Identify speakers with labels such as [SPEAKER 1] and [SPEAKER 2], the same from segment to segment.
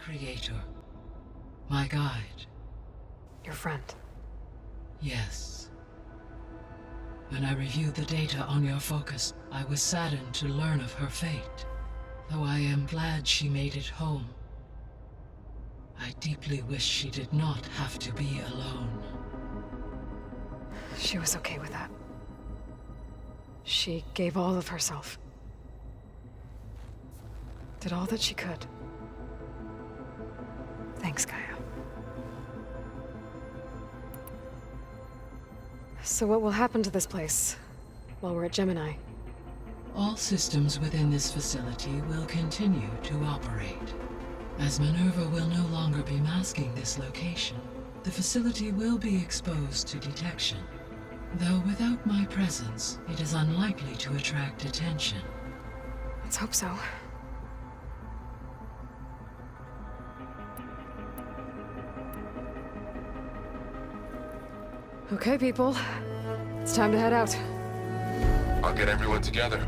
[SPEAKER 1] creator. My guide.
[SPEAKER 2] Your friend.
[SPEAKER 1] Yes. When I reviewed the data on your focus, I was saddened to learn of her fate. Though I am glad she made it home. I deeply wish she did not have to be alone.
[SPEAKER 2] She was okay with that. She gave all of herself. Did all that she could. Thanks, Gaia. So what will happen to this place while we're at Gemini?
[SPEAKER 1] All systems within this facility will continue to operate. As Minerva will no longer be masking this location, the facility will be exposed to detection. Though without my presence, it is unlikely to attract attention.
[SPEAKER 2] Let's hope so. Okay, people. It's time to head out.
[SPEAKER 3] I'll get everyone together.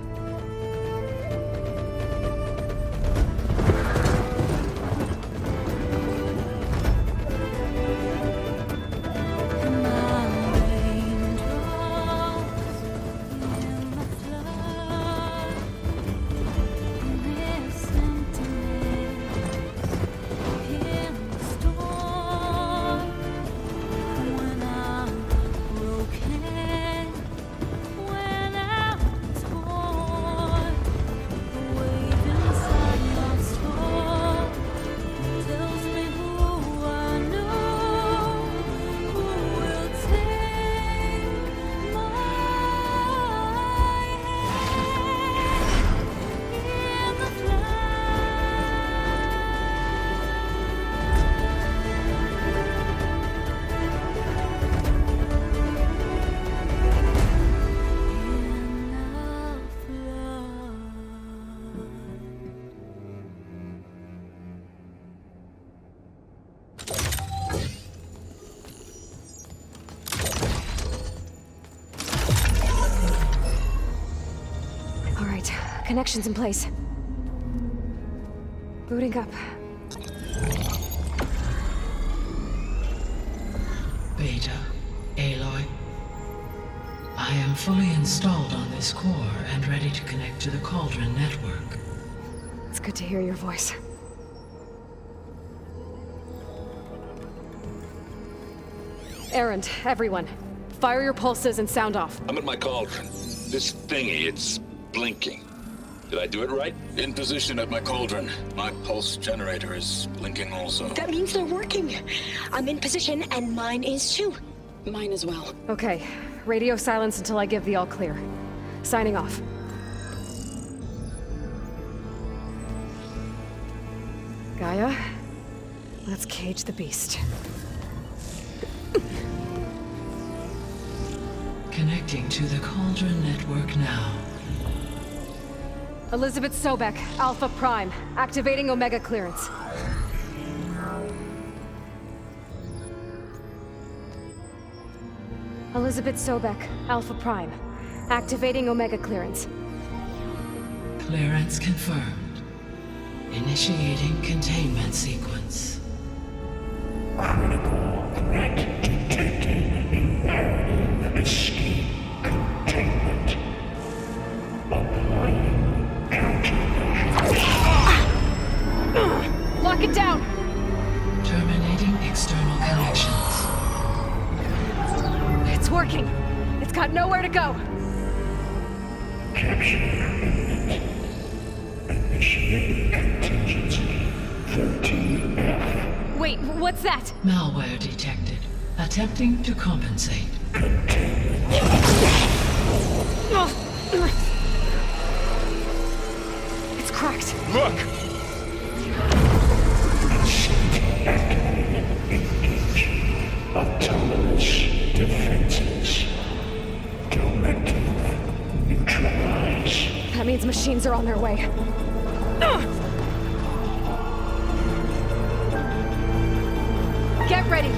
[SPEAKER 2] Connections in place. Booting up.
[SPEAKER 1] Beta, Aloy. I am fully installed on this core and ready to connect to the Cauldron network.
[SPEAKER 2] It's good to hear your voice. Errand, everyone. Fire your pulses and sound off.
[SPEAKER 4] I'm at my cauldron. This thingy, it's blinking. Did I do it right? In position at my cauldron. My pulse generator is blinking also.
[SPEAKER 5] That means they're working. I'm in position, and mine is too. Mine as well.
[SPEAKER 2] Okay. Radio silence until I give the all clear. Signing off. Gaia, let's cage the beast.
[SPEAKER 1] Connecting to the Cauldron network now.
[SPEAKER 2] Elizabeth Sobek, Alpha Prime, activating Omega clearance. Elizabeth Sobek, Alpha Prime, activating Omega clearance.
[SPEAKER 1] Clearance confirmed. Initiating containment sequence.
[SPEAKER 6] Critical threat detected. Imperative escape containment. Applying
[SPEAKER 2] Lock it down!
[SPEAKER 1] Terminating external connections.
[SPEAKER 2] It's working. It's got nowhere to go.
[SPEAKER 6] Capture imminent. Initiating contingency 13F.
[SPEAKER 2] Wait, what's that?
[SPEAKER 1] Malware detected. Attempting to compensate.
[SPEAKER 2] It's cracked.
[SPEAKER 4] Look!
[SPEAKER 6] Engage. Autonomous defenses. Directive. Neutralize.
[SPEAKER 2] That means machines are on their way. Get ready.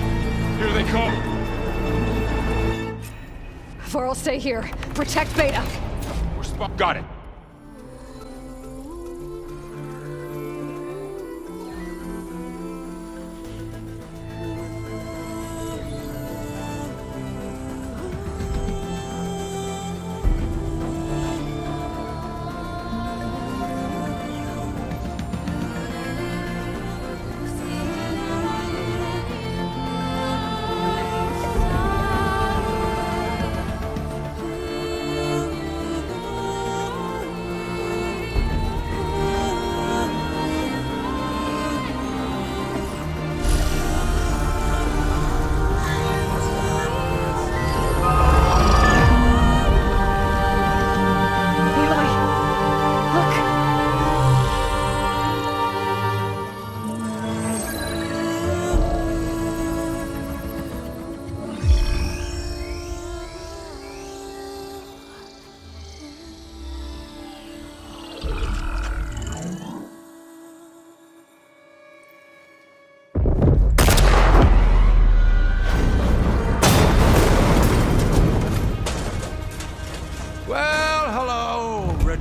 [SPEAKER 4] Here they come!
[SPEAKER 2] Vor'll stay here. Protect Beta.
[SPEAKER 4] We're spot. Got it.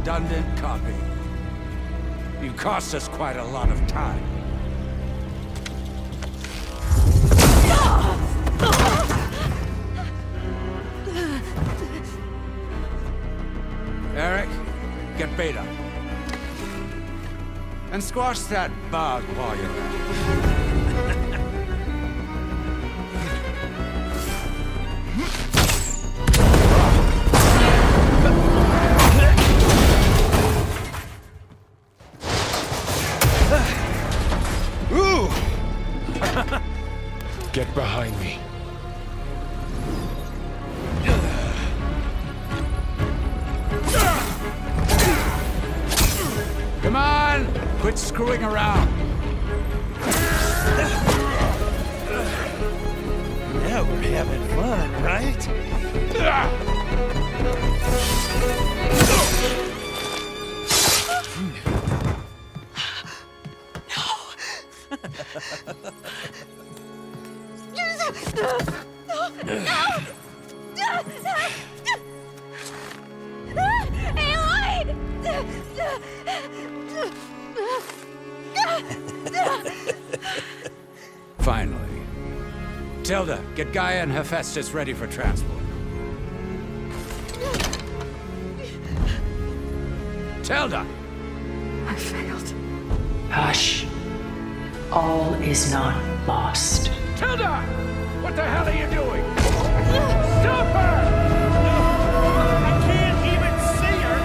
[SPEAKER 7] redundant copy. You cost us quite a lot of time. Eric, get Beta. And squash that bug while you're at it.
[SPEAKER 3] Get behind me.
[SPEAKER 7] Come on! Quit screwing around!
[SPEAKER 8] Now we're having fun, right?
[SPEAKER 7] Finally. Tilda, get Gaia and Hephestus ready for transport. Tilda!
[SPEAKER 2] I failed.
[SPEAKER 1] Hush. All is not lost.
[SPEAKER 7] Tilda! What the hell are you doing? Stop her!
[SPEAKER 8] I can't even see her!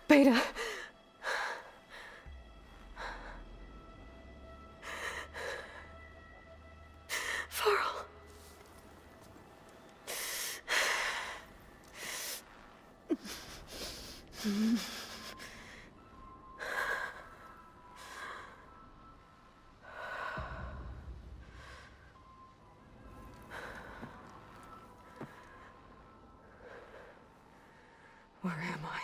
[SPEAKER 2] Beta. Farrell. Where am I?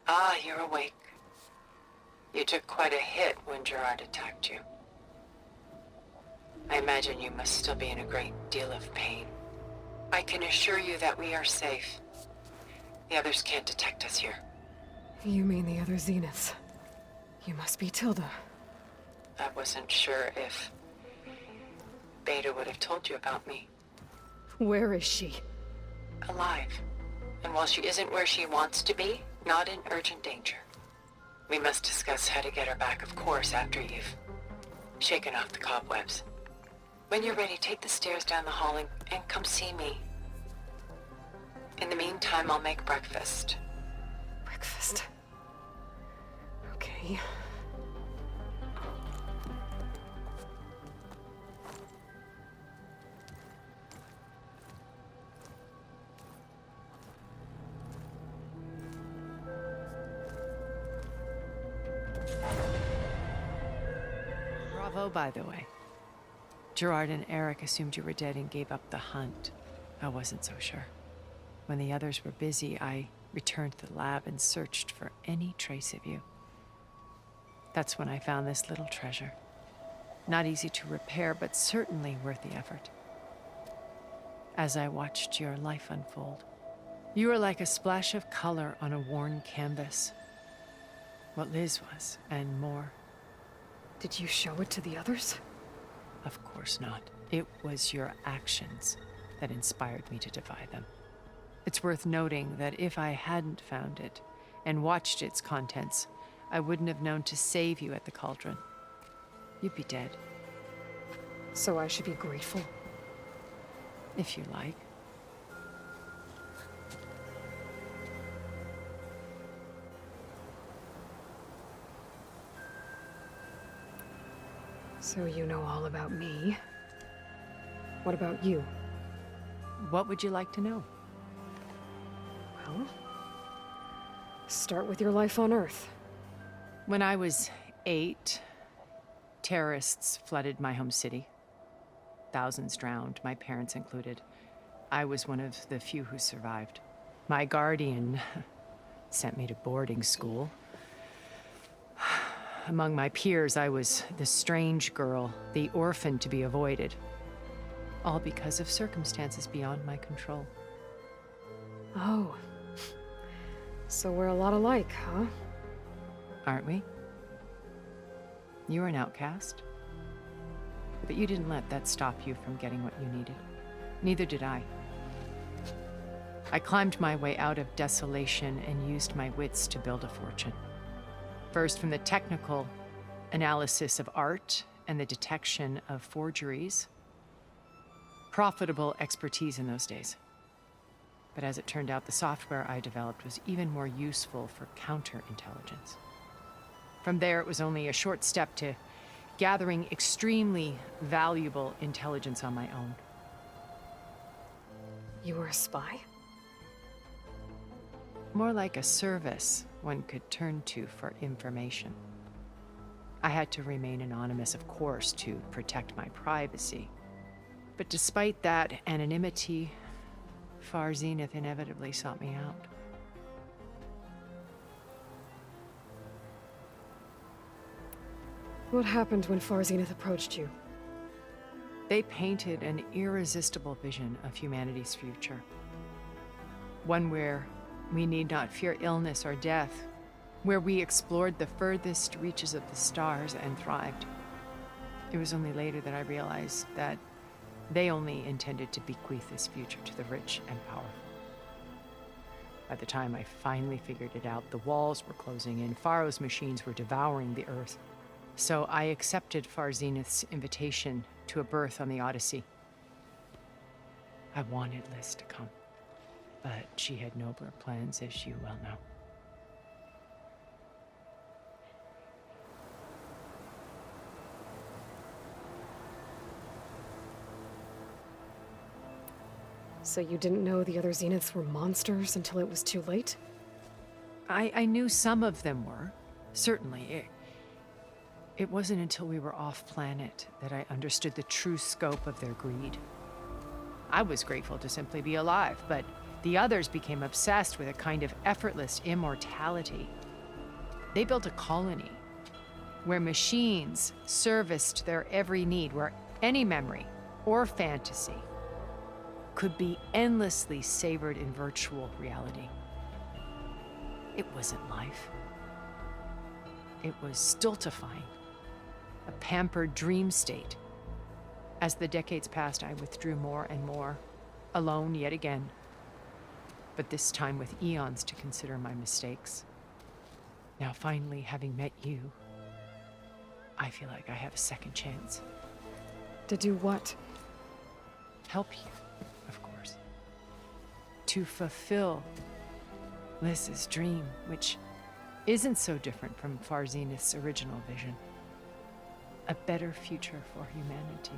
[SPEAKER 9] Ah, you're awake. You took quite a hit when Gerard attacked you. I imagine you must still be in a great deal of pain. I can assure you that we are safe. The others can't detect us here.
[SPEAKER 2] You mean the other Zeniths? You must be Tilda.
[SPEAKER 9] I wasn't sure if Beta would have told you about me.
[SPEAKER 2] Where is she?
[SPEAKER 9] Alive. And while she isn't where she wants to be, not in urgent danger. We must discuss how to get her back, of course, after you've shaken off the cobwebs. When you're ready, take the stairs down the hall and come see me. In the meantime, I'll make breakfast.
[SPEAKER 2] Breakfast. Okay.
[SPEAKER 9] Bravo, by the way. Gerard and Eric assumed you were dead and gave up the hunt. I wasn't so sure. When the others were busy, I returned to the lab and searched for any trace of you. That's when I found this little treasure. Not easy to repair, but certainly worth the effort. As I watched your life unfold, you were like a splash of color on a worn canvas. What Liz was, and more.
[SPEAKER 2] Did you show it to the others?
[SPEAKER 9] Of course not. It was your actions that inspired me to defy them. It's worth noting that if I hadn't found it and watched its contents, I wouldn't have known to save you at the cauldron. You'd be dead.
[SPEAKER 2] So I should be grateful?
[SPEAKER 9] If you like.
[SPEAKER 2] So you know all about me. What about you?
[SPEAKER 9] What would you like to know?
[SPEAKER 2] Well, start with your life on Earth.
[SPEAKER 9] When I was 8, terrorists flooded my home city. Thousands drowned, my parents included. I was one of the few who survived. My guardian sent me to boarding school. Among my peers, I was the strange girl, the orphan to be avoided. All because of circumstances beyond my control.
[SPEAKER 2] Oh. So we're a lot alike, huh?
[SPEAKER 9] Aren't we? You were an outcast. But you didn't let that stop you from getting what you needed. Neither did I. I climbed my way out of desolation and used my wits to build a fortune. First, from the technical analysis of art and the detection of forgeries. Profitable expertise in those days. But as it turned out, the software I developed was even more useful for counterintelligence. From there, it was only a short step to gathering extremely valuable intelligence on my own.
[SPEAKER 2] You were a spy?
[SPEAKER 9] More like a service one could turn to for information. I had to remain anonymous, of course, to protect my privacy. But despite that anonymity, Far Zenith inevitably sought me out.
[SPEAKER 2] What happened when Far Zenith approached you?
[SPEAKER 9] They painted an irresistible vision of humanity's future. One where we need not fear illness or death, where we explored the furthest reaches of the stars and thrived. It was only later that I realized that they only intended to bequeath this future to the rich and powerful. By the time I finally figured it out, the walls were closing in, Pharaoh's machines were devouring the Earth. So I accepted Far Zenith's invitation to a berth on the Odyssey. I wanted Liz to come, but she had nobler plans, as you well know.
[SPEAKER 2] So you didn't know the other Zeniths were monsters until it was too late?
[SPEAKER 9] I knew some of them were, certainly. It wasn't until we were off-planet that I understood the true scope of their greed. I was grateful to simply be alive, but the others became obsessed with a kind of effortless immortality. They built a colony where machines serviced their every need, where any memory or fantasy could be endlessly savored in virtual reality. It wasn't life. It was stultifying, a pampered dream state. As the decades passed, I withdrew more and more, alone yet again, but this time with eons to consider my mistakes. Now, finally, having met you, I feel like I have a second chance.
[SPEAKER 2] To do what?
[SPEAKER 9] Help you, of course. To fulfill Liz's dream, which isn't so different from Far Zenith's original vision. A better future for humanity.